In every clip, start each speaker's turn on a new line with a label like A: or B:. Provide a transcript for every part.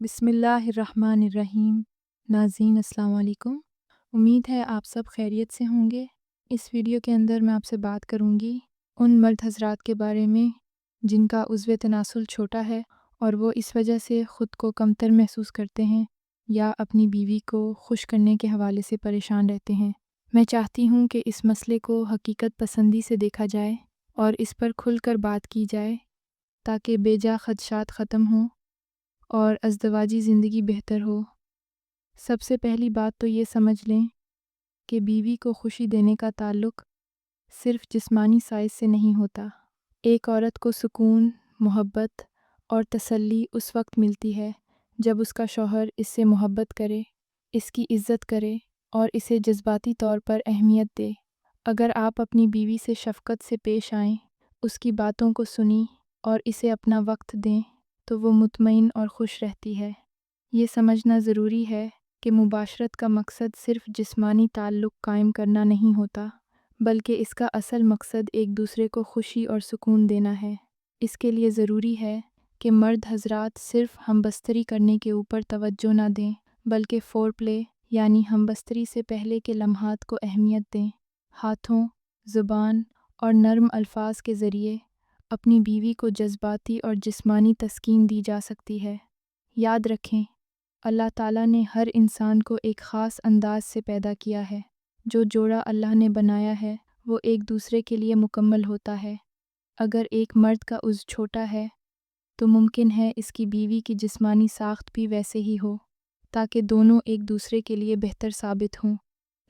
A: بسم اللہ الرحمن الرحیم۔ ناظرین السلام علیکم، امید ہے آپ سب خیریت سے ہوں گے۔ اس ویڈیو کے اندر میں آپ سے بات کروں گی ان مرد حضرات کے بارے میں جن کا عضو تناسل چھوٹا ہے اور وہ اس وجہ سے خود کو کمتر محسوس کرتے ہیں یا اپنی بیوی کو خوش کرنے کے حوالے سے پریشان رہتے ہیں۔ میں چاہتی ہوں کہ اس مسئلے کو حقیقت پسندی سے دیکھا جائے اور اس پر کھل کر بات کی جائے تاکہ بے جا خدشات ختم ہوں اور ازدواجی زندگی بہتر ہو۔ سب سے پہلی بات تو یہ سمجھ لیں کہ بیوی کو خوشی دینے کا تعلق صرف جسمانی سائز سے نہیں ہوتا۔ ایک عورت کو سکون، محبت اور تسلی اس وقت ملتی ہے جب اس کا شوہر اس سے محبت کرے، اس کی عزت کرے اور اسے جذباتی طور پر اہمیت دے۔ اگر آپ اپنی بیوی سے شفقت سے پیش آئیں، اس کی باتوں کو سنیں اور اسے اپنا وقت دیں تو وہ مطمئن اور خوش رہتی ہے۔ یہ سمجھنا ضروری ہے کہ مباشرت کا مقصد صرف جسمانی تعلق قائم کرنا نہیں ہوتا، بلکہ اس کا اصل مقصد ایک دوسرے کو خوشی اور سکون دینا ہے۔ اس کے لیے ضروری ہے کہ مرد حضرات صرف ہمبستری کرنے کے اوپر توجہ نہ دیں، بلکہ فور پلے یعنی ہمبستری سے پہلے کے لمحات کو اہمیت دیں۔ ہاتھوں، زبان اور نرم الفاظ کے ذریعے اپنی بیوی کو جذباتی اور جسمانی تسکین دی جا سکتی ہے۔ یاد رکھیں، اللہ تعالیٰ نے ہر انسان کو ایک خاص انداز سے پیدا کیا ہے۔ جو جوڑا اللہ نے بنایا ہے وہ ایک دوسرے کے لیے مکمل ہوتا ہے۔ اگر ایک مرد کا عضو چھوٹا ہے تو ممکن ہے اس کی بیوی کی جسمانی ساخت بھی ویسے ہی ہو، تاکہ دونوں ایک دوسرے کے لیے بہتر ثابت ہوں۔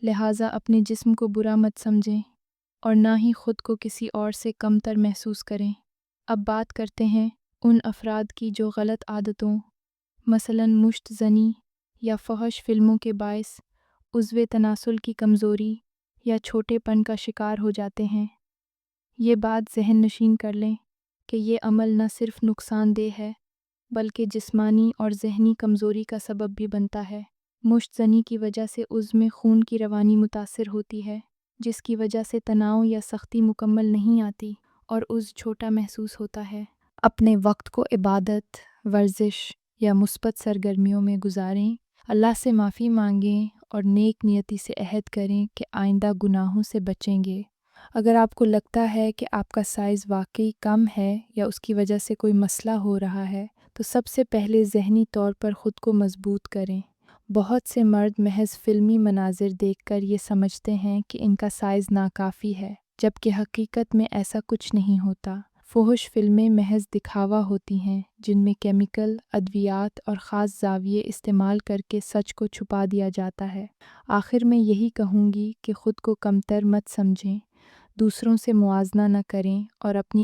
A: لہٰذا اپنے جسم کو برا مت سمجھیں اور نہ ہی خود کو کسی اور سے کمتر محسوس کریں۔ اب بات کرتے ہیں ان افراد کی جو غلط عادتوں مثلاً مشت زنی یا فحش فلموں کے باعث عضو تناسل کی کمزوری یا چھوٹے پن کا شکار ہو جاتے ہیں۔ یہ بات ذہن نشین کر لیں کہ یہ عمل نہ صرف نقصان دہ ہے بلکہ جسمانی اور ذہنی کمزوری کا سبب بھی بنتا ہے۔ مشت زنی کی وجہ سے عضو میں خون کی روانی متاثر ہوتی ہے، جس کی وجہ سے تناؤ یا سختی مکمل نہیں آتی اور عضو چھوٹا محسوس ہوتا ہے۔ اپنے وقت کو عبادت، ورزش یا مثبت سرگرمیوں میں گزاریں، اللہ سے معافی مانگیں اور نیک نیتی سے عہد کریں کہ آئندہ گناہوں سے بچیں گے۔ اگر آپ کو لگتا ہے کہ آپ کا سائز واقعی کم ہے یا اس کی وجہ سے کوئی مسئلہ ہو رہا ہے تو سب سے پہلے ذہنی طور پر خود کو مضبوط کریں۔ بہت سے مرد محض فلمی مناظر دیکھ کر یہ سمجھتے ہیں کہ ان کا سائز ناکافی ہے، جبکہ حقیقت میں ایسا کچھ نہیں ہوتا۔ فحش فلمیں محض دکھاوا ہوتی ہیں جن میں کیمیکل، ادویات اور خاص زاویے استعمال کر کے سچ کو چھپا دیا جاتا ہے۔ آخر میں یہی کہوں گی کہ خود کو کمتر مت سمجھیں، دوسروں سے موازنہ نہ کریں اور اپنی